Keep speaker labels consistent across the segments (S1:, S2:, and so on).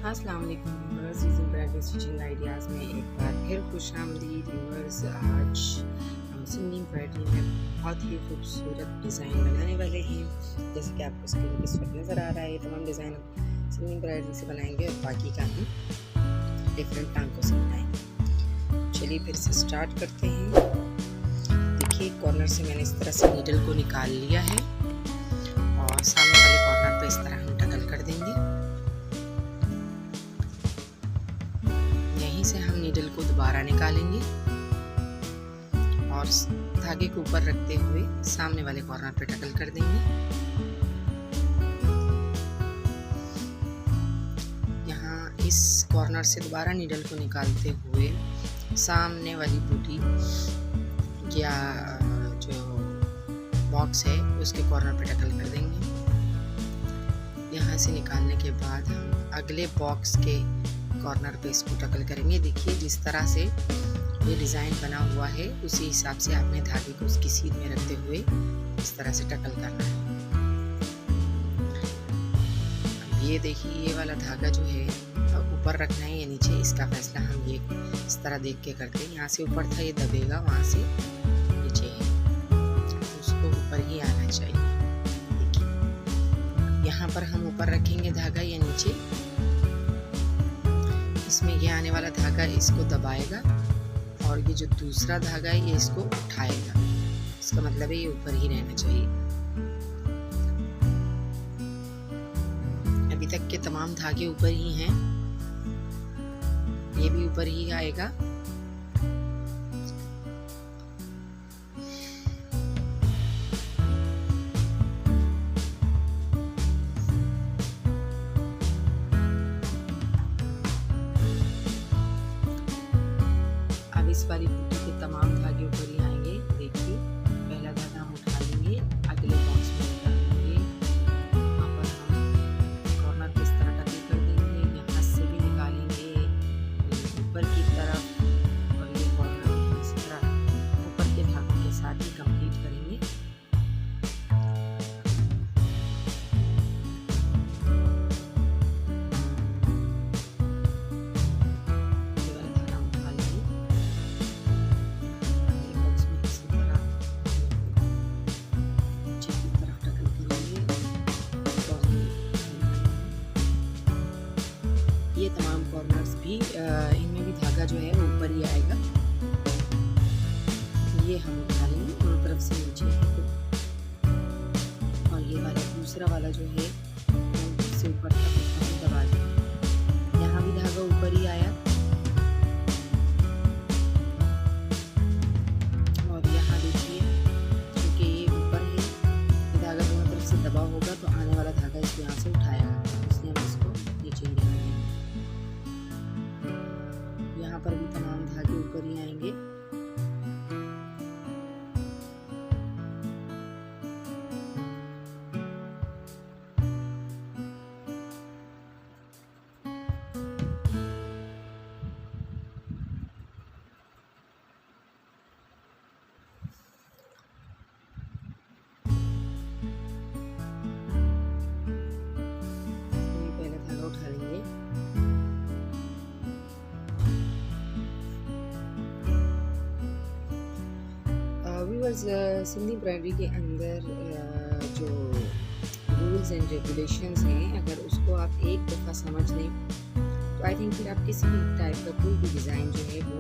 S1: अस्सलाम वालेकुम viewers, embroidery stitching ideas में एक बार फिर खुशामदीद व्यूअर्स। आज हम सिंधी एम्ब्रॉयडरी में बहुत ही खूबसूरत डिज़ाइन बनाने वाले हैं। जैसे कि आपको स्क्रीन पे इस वक्त नज़र आ रहा है, ये तमाम डिज़ाइन सिंधी एम्ब्रॉयडरी से बनाएंगे और बाकी का हम डिफरेंट टांकों से बनाएंगे। चलिए फिर से स्टार्ट करते हैं। देखिए, कॉर्नर से मैंने इस तरह से नीडल को निकाल लिया है और सामने वाले कॉर्नर पे इस तरह हम टकल कर देंगे। से हम नीडल को दोबारा निकालेंगे और धागे को ऊपर रखते हुए सामने वाले कॉर्नर पे टकल कर देंगे। यहाँ इस कॉर्नर से दोबारा नीडल को निकालते हुए सामने वाली बूटी या जो बॉक्स है उसके कॉर्नर पे टकल कर देंगे। यहाँ से निकालने के बाद हम अगले बॉक्स के कॉर्नर पे इसको टकल करेंगे। देखिए, जिस तरह से ये डिज़ाइन बना हुआ है उसी हिसाब से आपने धागे को उसकी सीध में रखते हुए इस तरह से टकल करना है। अब ये देखिए, ये वाला धागा जो है ऊपर रखना है या नीचे, इसका फैसला हम ये इस तरह देख के करते हैं। यहाँ से ऊपर था, ये दबेगा, वहाँ से नीचे है तो उसको ऊपर ही आना चाहिए। देखिए, यहाँ पर हम ऊपर रखेंगे धागा या नीचे, इसमें ये आने वाला धागा इसको दबाएगा और ये जो दूसरा धागा है ये इसको उठाएगा। इसका मतलब है ये ऊपर ही रहना चाहिए। अभी तक के तमाम धागे ऊपर ही हैं, ये भी ऊपर ही आएगा। इस वाली बूटी के तमाम धागे ऊपर ही आएंगे। देखिए, पहला धागा हम उठा लेंगे, अगले बॉक्स में निकालेंगे, वहाँ पर हम कॉर्नर पे इस तरह टकल कर देंगे। यहाँ से भी निकालेंगे ऊपर की तरफ और ये कॉर्नर भी इस तरह ऊपर के धागों के साथ ही कंप्लीट करेंगे। ये तमाम कॉर्नर्स भी इनमें भी धागा जो है ऊपर ही आएगा। ये हम उठा लेंगे, दोनों तरफ से नीचे है और ये वाला दूसरा वाला जो है से ऊपर तक दबा देंगे। यहाँ भी धागा ऊपर ही आया और यहाँ देखिए, क्योंकि ये ऊपर है, ये धागा दोनों तरफ से दबा होगा तो आने वाला धागा इसको यहाँ से उठाएगा, इसलिए हम इसको नीचे ही रखेंगे। यहाँ पर भी तमाम धागे ऊपर ही आएंगे। पहले धागा उठा लेंगे, सिंधी एम्ब्रॉयडरी के अंदर जो रूल्स एंड रेगुलेशंस हैं, अगर उसको आप एक दफ़ा समझ लें तो आई थिंक फिर आप किसी भी टाइप का कोई भी डिज़ाइन जो है वो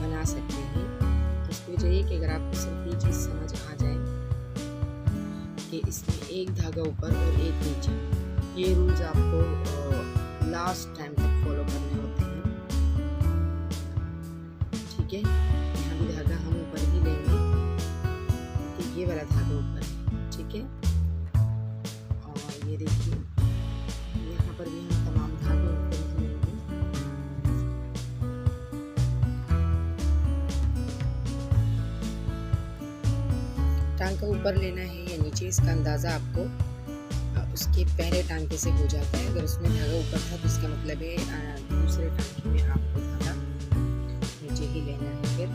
S1: बना सकते हैं। उसकी वजह ये कि अगर आपको सिर्फ ये चीज़ समझ आ जाए कि इसमें एक धागा ऊपर और एक नीचे, ये रूल्स आपको लास्ट टाइम तक फॉलो करने होते हैं। ठीक है, यहाँ भी धागा हम ऊपर ही लेंगे, ये वाला धागा ऊपर है, ठीक है। और ये देखिए, यहाँ पर भी हम तमाम धागे ऊपर ही लेंगे। टांका ऊपर लेना है या नीचे, इसका अंदाज़ा आपको उसके पहले टांके से हो जाता है। अगर उसमें धागा ऊपर था तो इसका मतलब है दूसरे टांके में आपको धागा नीचे ही लेना है। फिर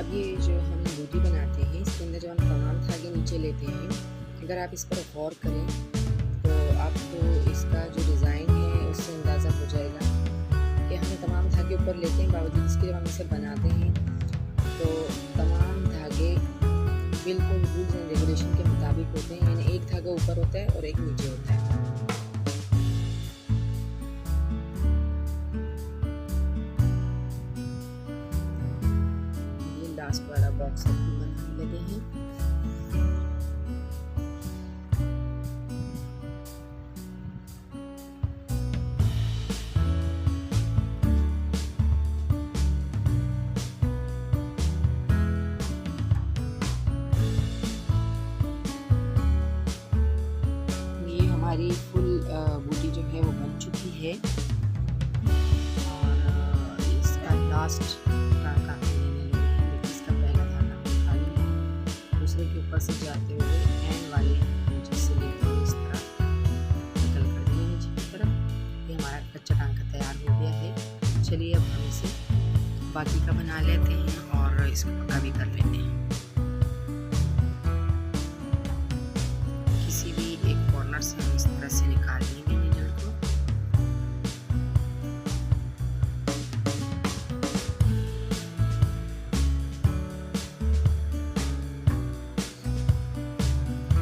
S1: अब ये जो हम बूटी बनाते हैं इसके अंदर जो हम तमाम धागे नीचे लेते हैं, अगर आप इस पर गौर करें आपको इसका जो डिज़ाइन है उससे अंदाज़ा हो जाएगा कि हम तमाम धागे ऊपर लेते हैं, बावजूद इसके जब हम इसे बनाते हैं तो तमाम धागे बिल्कुल रूल्स एंड रेगुलेशन के मुताबिक होते हैं, यानी एक धागा ऊपर होता है और एक नीचे होता है। ये लास्ट वाला बॉक्स हम बनाने लगे हैं। हमारी फुल बूटी जो है वो बन चुकी है और इसका लास्ट टांका इसका पहला धागा उठा लिया, दूसरे के ऊपर से जाते हुए एंड वाले नीचे से लेते हुए इस तरह निकल कर दिए नीचे की तरफ। ये हमारा कच्चा टांका तैयार हो गया है। चलिए अब हम इसे बाकी का बना लेते हैं और इसको पक्का भी कर लेते हैं। किसी भी एक कॉर्नर से हम इस तरह से निकाल लेंगे नीडल को।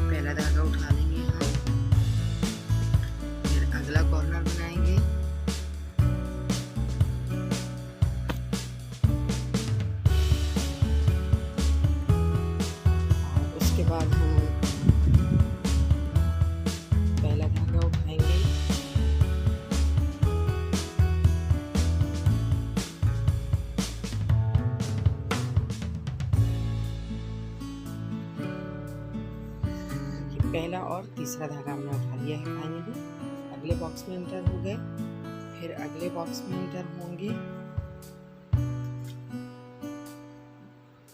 S1: पहला धागा उठा लेंगे हम, फिर अगला कॉर्नर बनाएंगे, और उसके बाद हम पहला और तीसरा धागा हमने उठा लिया है फाइनली। अगले बॉक्स में एंटर हो गए, फिर अगले बॉक्स में एंटर होंगे,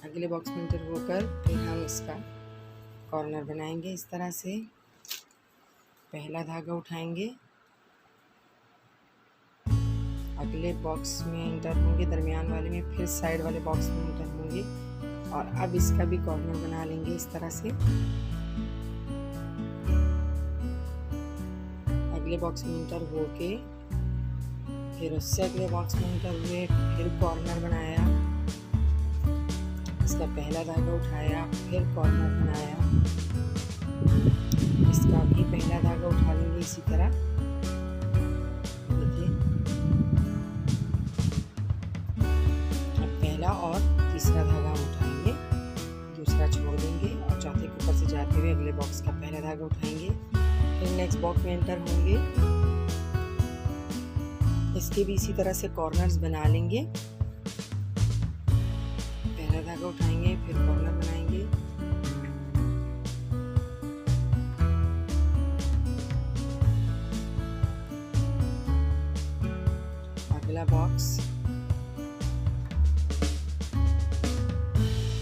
S1: अगले बॉक्स में एंटर होकर फिर हम इसका कॉर्नर बनाएंगे इस तरह से। पहला धागा उठाएंगे, अगले बॉक्स में एंटर होंगे, दरमियान वाले में, फिर साइड वाले बॉक्स में एंटर होंगे और अब इसका भी कॉर्नर बना लेंगे इस तरह से। अगले बॉक्स में एंटर होके फिर उससे अगले बॉक्स में एंटर हुए, फिर कॉर्नर बनाया, इसका पहला धागा उठाया, फिर कॉर्नर बनाया, इसका भी पहला धागा उठा लेंगे इसी तरह। देखिए अब पहला और तीसरा धागा हम उठाएंगे, दूसरा छोड़ देंगे और चौथे के ऊपर से जाते हुए अगले बॉक्स का पहला धागा उठाएंगे, फिर नेक्स्ट बॉक्स में एंटर होंगे, इसके भी इसी तरह से कॉर्नर्स बना लेंगे। पहला धागा उठाएंगे, फिर कॉर्नर बनाएंगे, अगला बॉक्स,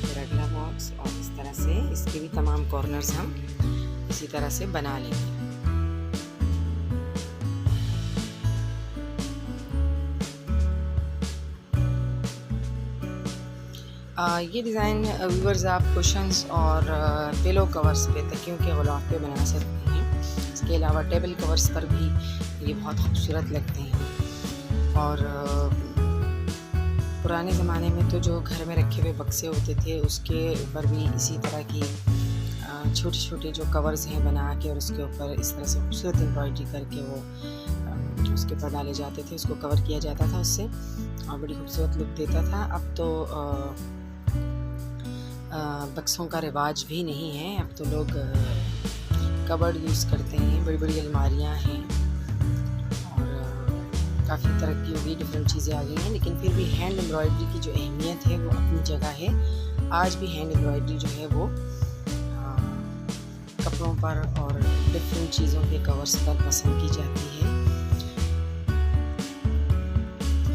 S1: फिर अगला बॉक्स और इस तरह से इसके भी तमाम कॉर्नर्स हम इसी तरह से बना लेंगे। ये डिज़ाइन व्यूअर्स आप कुशन्स और पिलो कवर्स पे, तकियों के ग़िलाफ़ पे बना सकते हैं। इसके अलावा टेबल कवर्स पर भी ये बहुत खूबसूरत लगते हैं। और पुराने ज़माने में तो जो घर में रखे हुए बक्से होते थे उसके ऊपर भी इसी तरह की छोटे छोटे जो कवर्स हैं बना के और उसके ऊपर इस तरह से खूबसूरत एम्ब्रॉयडरी करके वो उसके ऊपर डाले जाते थे, उसको कवर किया जाता था उससे और बड़ी खूबसूरत लुक देता था। अब तो बक्सों का रिवाज भी नहीं है, अब तो लोग कबर्ड यूज़ करते हैं, बड़ी बड़ी अलमारियाँ हैं और काफ़ी तरक्की हो गई, डिफरेंट चीज़ें आ गई हैं। लेकिन फिर भी हैंड एम्ब्रॉयडरी की जो अहमियत है वो अपनी जगह है। आज भी हैंड एम्ब्रॉयडरी जो है वो कपड़ों पर और डिफरेंट चीज़ों के कवर्स पर पसंद की जाती है।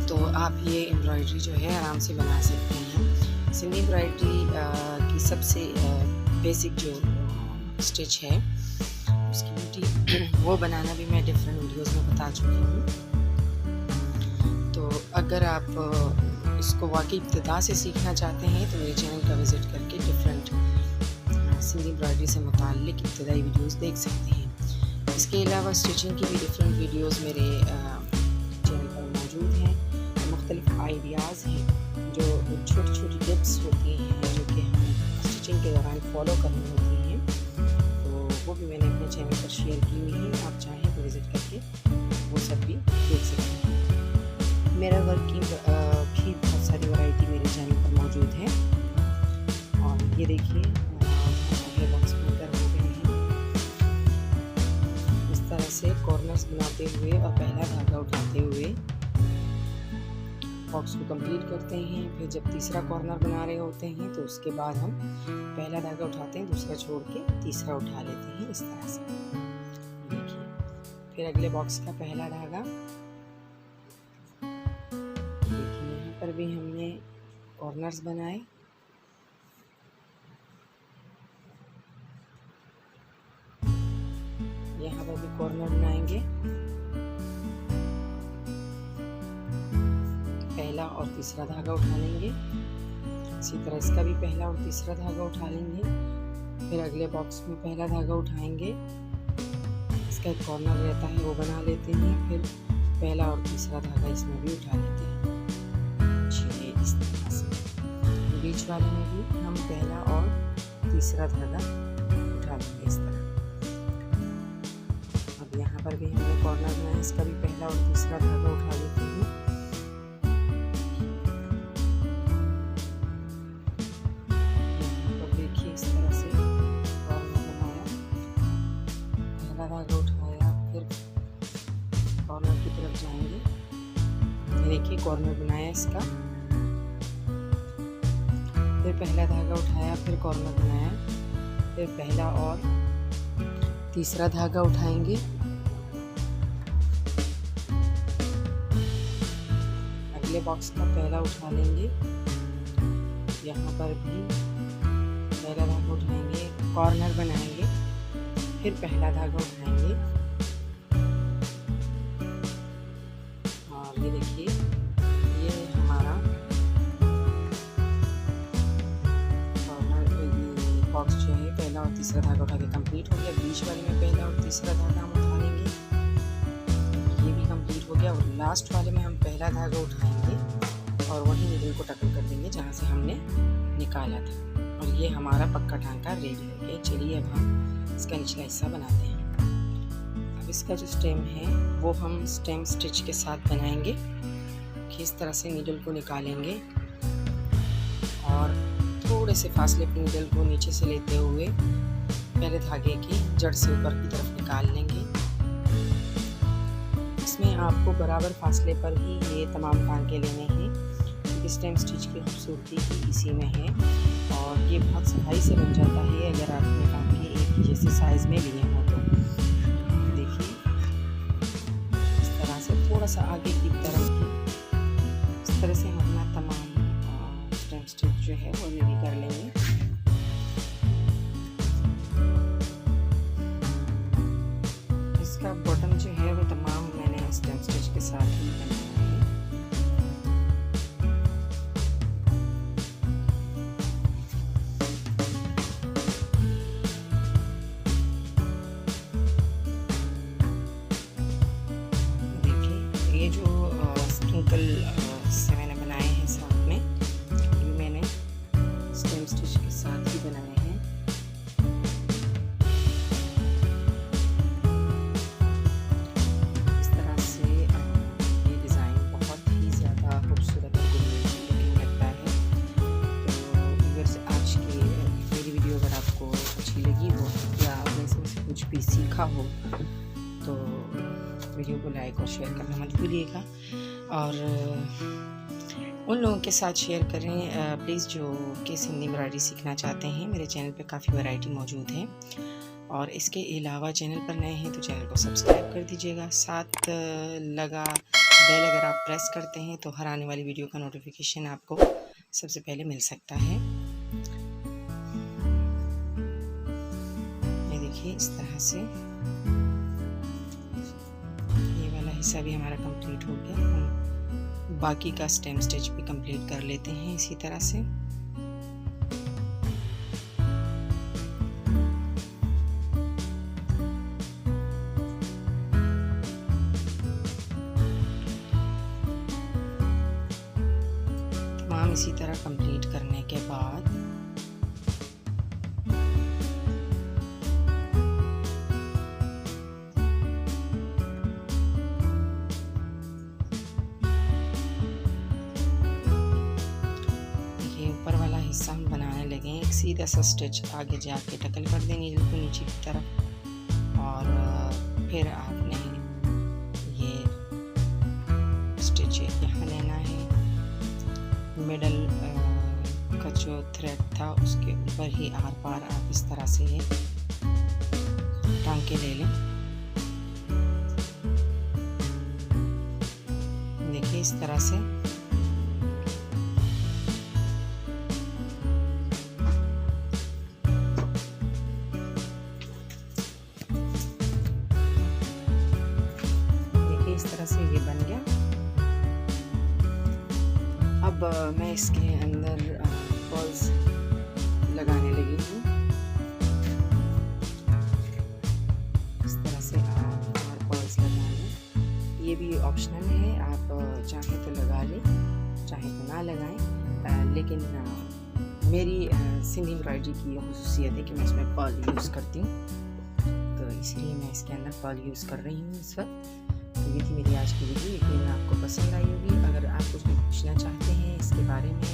S1: तो आप ये एम्ब्रॉयडरी जो है आराम से बना सकते हैं। सिंधी एम्ब्रॉयडरी की सबसे बेसिक जो स्टिच है उसकी ब्यूटी वो बनाना भी मैं डिफरेंट वीडियोस में बता चुकी हूँ। तो अगर आप इसको वाकई इब्तिदा से सीखना चाहते हैं तो मेरे चैनल का विज़िट करके डिफरेंट सिंधी एम्ब्रॉयडरी से मुताल्लिक़ इब्तिदाई वीडियोस देख सकते हैं। इसके अलावा स्टिचिंग की भी डिफरेंट वीडियोस मेरे चैनल पर मौजूद हैं। मुख्तलिफ आइडियाज़ हैं, जो छोटी छोटी टिप्स होती हैं जो कि हमें स्टिचिंग के दौरान फॉलो करनी होती हैं, तो वो भी मैंने अपने चैनल पर शेयर की हुई हैं। आप चाहें तो विज़िट करके वो सब भी देख सकते हैं। मेरा वर्क की भी बहुत सारी वैरायटी मेरे चैनल पर मौजूद है। और ये देखिए अगले बॉक्स बनकर हो गए हैं। इस तरह से कॉर्नर्स बनाते हुए और पहला धागा उठाते हुए बॉक्स को कंप्लीट करते हैं। फिर जब तीसरा कॉर्नर बना रहे होते हैं तो उसके बाद हम पहला धागा उठाते हैं, दूसरा छोड़ के तीसरा उठा लेते हैं, इस तरह से। देखिए फिर अगले बॉक्स का पहला धागा, देखिए यहाँ पर भी हमने कॉर्नर्स बनाए। यहाँ पर भी कॉर्नर बनाएंगे, पहला और तीसरा धागा उठा लेंगे। इसी तरह इसका भी पहला और तीसरा धागा उठा लेंगे। फिर अगले बॉक्स में पहला धागा उठाएंगे, इसका एक कॉर्नर रहता है वो बना लेते हैं। फिर पहला और तीसरा धागा इसमें भी उठा लेते हैं। चलिए इस तरह से बीच वाले में भी हम पहला और तीसरा धागा उठा लेंगे इस तरह। अब यहाँ पर भी हमने कॉर्नर बनाया, इसका भी पहला और तीसरा धागा उठा लेते हैं। यहाँ पर देखिए इस तरह से कॉर्नर बनाया, पहला धागा उठाया, फिर कॉर्नर की तरफ जाएंगे। देखिए कॉर्नर बनाया इसका, फिर पहला धागा उठाया, फिर कॉर्नर बनाया, फिर पहला और तीसरा धागा उठाएंगे। अगले बॉक्स का पहला उठा लेंगे, यहाँ पर भी पहला धागा उठाएंगे, कॉर्नर बनाएंगे, फिर पहला धागा उठाएंगे। और ये देखिए ये हमारा बॉक्स जो है पहला और तीसरा धागा उठा के कंप्लीट हो गया। बीच वाले में पहला और तीसरा धागा हम उठा लेंगे, ये भी कंप्लीट हो गया। और लास्ट वाले में हम पहला धागा उठाएंगे और वहीं नीडल को टकल कर देंगे जहाँ से हमने निकाला था। और ये हमारा पक्का टांका रेडी हो गया। चलिए अब हम इसका निचला हिस्सा बनाते हैं। अब इसका जो स्टेम है वो हम स्टेम स्टिच के साथ बनाएंगे। इस तरह से नीडल को निकालेंगे और थोड़े से फासले पर नीडल को नीचे से लेते हुए पहले धागे की जड़ से ऊपर की तरफ निकाल लेंगे। इसमें आपको बराबर फासले पर ही ये तमाम टांके लेने हैं, क्योंकि स्टेम स्टिच की खूबसूरती ही इसी में है। और ये बहुत सफाई से बन जाता है अगर आपने टांके एक ही जैसे साइज़ में लिए हों तो। देखिए इस तरह से थोड़ा सा आगे की तरफ इस तरह से हम अपना तमाम स्टेम स्टिच जो है वो रेडी कर लेंगे। इसका बॉटम जो है वो तमाम मैंने स्टेम स्टिच के साथ ही बनाया है। देखिए ये जो स्प्रिंकल से मैंने बनाए हैं साथ में, ये मैंने स्टेम स्टिच के साथ ही बनाए हैं। इस तरह से ये डिज़ाइन बहुत ही ज़्यादा खूबसूरत और गुलमेली लुकिंग लगता है। तो व्यूअर्स, आज की मेरी वीडियो अगर आपको अच्छी लगी हो या आपने इसमें से कुछ भी सीखा हो तो वीडियो को लाइक और शेयर करना मत भूलिएगा। और उन लोगों के साथ शेयर करें प्लीज़ जो कि सिंधी एम्ब्रॉयडरी सीखना चाहते हैं। मेरे चैनल पे काफ़ी वैरायटी मौजूद है। और इसके अलावा चैनल पर नए हैं तो चैनल को सब्सक्राइब कर दीजिएगा। साथ लगा बेल अगर आप प्रेस करते हैं तो हर आने वाली वीडियो का नोटिफिकेशन आपको सबसे पहले मिल सकता है। ये देखिए इस तरह से ये वाला हिस्सा भी हमारा कंप्लीट हो गया। हम बाकी का स्टेम स्टिच भी कंप्लीट कर लेते हैं इसी तरह से। इसी तरह कंप्लीट करने के बाद देखिए ऊपर वाला हिस्सा हम बनाने लगे हैं। एक सीधा सा स्टिच आगे जाके टकल कर दें नीडल को नीचे की तरफ, और फिर आपने ये स्टिच यहाँ लेना है। मिडल का जो थ्रेड था उसके ऊपर ही आर पार आप इस तरह से ये टांके ले लें। देखिए इस तरह से ये बन गया। अब मैं इसके अंदर पर्ल्स लगाने लगी हूँ। इस तरह से आप पर्ल्स लगा लें। ये भी ऑप्शनल है, आप चाहे तो लगा लें चाहे तो ना लगाएं, लेकिन मेरी सिंधी एम्ब्रॉयडरी की ये खुसूसियत है कि मैं इसमें पर्ल यूज़ करती हूँ, तो इसलिए मैं इसके अंदर पर्ल यूज़ कर रही हूँ इस वक्त। तो ये थी मेरी आज की वीडियो। यकीन आपको पसंद आई होगी। अगर आप कुछ पूछना चाहते हैं इसके बारे में